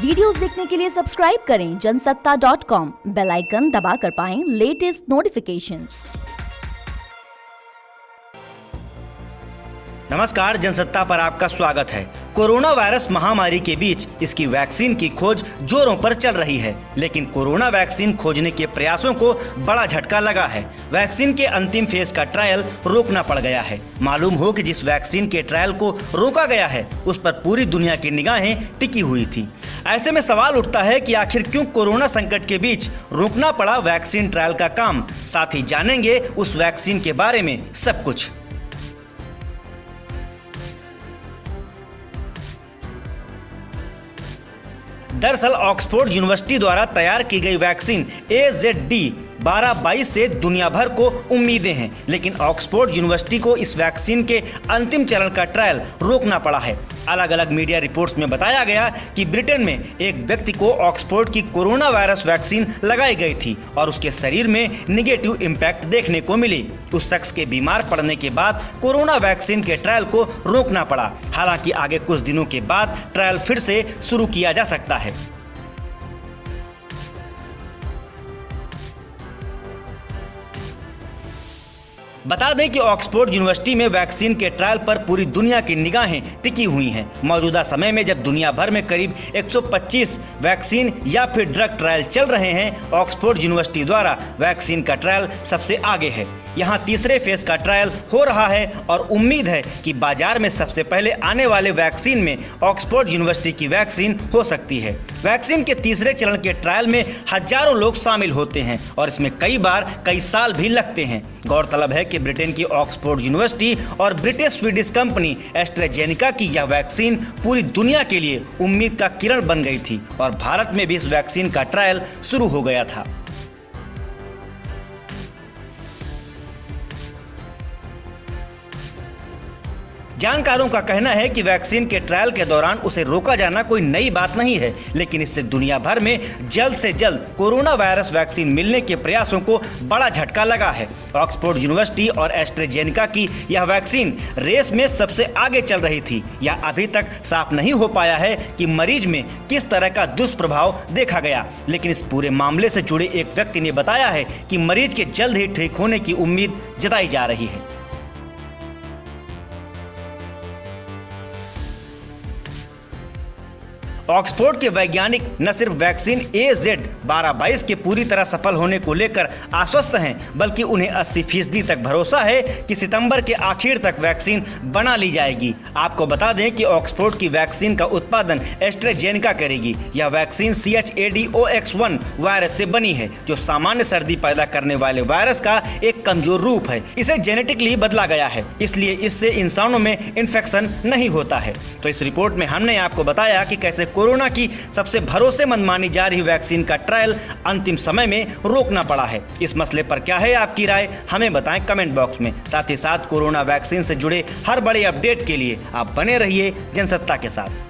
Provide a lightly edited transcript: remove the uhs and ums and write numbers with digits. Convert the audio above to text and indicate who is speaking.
Speaker 1: Videos देखने के लिए सब्सक्राइब करें जनसत्ता.com, बेल आइकन दबाकर पाएं लेटेस्ट नोटिफिकेशंस।
Speaker 2: नमस्कार, जनसत्ता पर आपका स्वागत है। कोरोना वायरस महामारी के बीच इसकी वैक्सीन की खोज जोरों पर चल रही है, लेकिन कोरोना वैक्सीन खोजने के प्रयासों को बड़ा झटका लगा है। वैक्सीन के अंतिम फेज का ट्रायल रोकना पड़ गया है। मालूम हो कि जिस वैक्सीन के ट्रायल को रोका गया है उस पर पूरी दुनिया की निगाहें टिकी हुई थी। ऐसे में सवाल उठता है कि आखिर क्यों कोरोना संकट के बीच रोकना पड़ा वैक्सीन ट्रायल का काम। साथ ही जानेंगे उस वैक्सीन के बारे में सब कुछ। दरअसल ऑक्सफोर्ड यूनिवर्सिटी द्वारा तैयार की गई वैक्सीन AZD1222 से दुनिया भर को उम्मीदें हैं, लेकिन ऑक्सफोर्ड यूनिवर्सिटी को इस वैक्सीन के अंतिम चरण का ट्रायल रोकना पड़ा है। अलग अलग मीडिया रिपोर्ट्स में बताया गया कि ब्रिटेन में एक व्यक्ति को ऑक्सफोर्ड की कोरोना वायरस वैक्सीन लगाई गई थी और उसके शरीर में निगेटिव इम्पैक्ट देखने को मिली। उस शख्स के बीमार पड़ने के बाद कोरोना वैक्सीन के ट्रायल को रोकना पड़ा। हालांकि आगे कुछ दिनों के बाद ट्रायल फिर से शुरू किया जा सकता है। बता दें कि ऑक्सफोर्ड यूनिवर्सिटी में वैक्सीन के ट्रायल पर पूरी दुनिया की निगाहें टिकी हुई हैं। मौजूदा समय में जब दुनिया भर में करीब 125 वैक्सीन या फिर ड्रग ट्रायल चल रहे हैं, ऑक्सफोर्ड यूनिवर्सिटी द्वारा वैक्सीन का ट्रायल सबसे आगे है। यहाँ तीसरे फेज का ट्रायल हो रहा है और उम्मीद है कि बाजार में सबसे पहले आने वाले वैक्सीन में ऑक्सफोर्ड यूनिवर्सिटी की वैक्सीन हो सकती है। वैक्सीन के तीसरे चरण के ट्रायल में हजारों लोग शामिल होते हैं और इसमें कई बार कई साल भी लगते हैं। गौरतलब है कि ब्रिटेन की ऑक्सफोर्ड यूनिवर्सिटी और ब्रिटिश स्वीडिश कंपनी एस्ट्राजेनेका की यह वैक्सीन पूरी दुनिया के लिए उम्मीद का किरण बन गई थी और भारत में भी इस वैक्सीन का ट्रायल शुरू हो गया था। जानकारों का कहना है कि वैक्सीन के ट्रायल के दौरान उसे रोका जाना कोई नई बात नहीं है, लेकिन इससे दुनिया भर में जल्द से जल्द कोरोना वायरस वैक्सीन मिलने के प्रयासों को बड़ा झटका लगा है। ऑक्सफोर्ड यूनिवर्सिटी और एस्ट्राजेनेका की यह वैक्सीन रेस में सबसे आगे चल रही थी। यह अभी तक साफ नहीं हो पाया है कि मरीज में किस तरह का दुष्प्रभाव देखा गया, लेकिन इस पूरे मामले से जुड़े एक व्यक्ति ने बताया है कि मरीज के जल्द ही ठीक होने की उम्मीद जताई जा रही है। ऑक्सफोर्ड के वैज्ञानिक न सिर्फ वैक्सीन AZ1222 के पूरी तरह सफल होने को लेकर आश्वस्त हैं, बल्कि उन्हें 80% तक भरोसा है कि सितंबर के आखिर तक वैक्सीन बना ली जाएगी। आपको बता दें कि ऑक्सफोर्ड की वैक्सीन का उत्पादन एस्ट्राजेनेका करेगी। यह वैक्सीन ChAdOx1 वायरस से बनी है, जो सामान्य सर्दी पैदा करने वाले वायरस का एक कमजोर रूप है। इसे जेनेटिकली बदला गया है, इसलिए इससे इंसानों में इन्फेक्शन नहीं होता है। तो इस रिपोर्ट में हमने आपको बताया कि कैसे कोरोना की सबसे भरोसेमंद मानी जा रही वैक्सीन का ट्रायल अंतिम समय में रोकना पड़ा है। इस मसले पर क्या है आपकी राय, हमें बताएं कमेंट बॉक्स में। साथ ही साथ कोरोना वैक्सीन से जुड़े हर बड़े अपडेट के लिए आप बने रहिए जनसत्ता के साथ।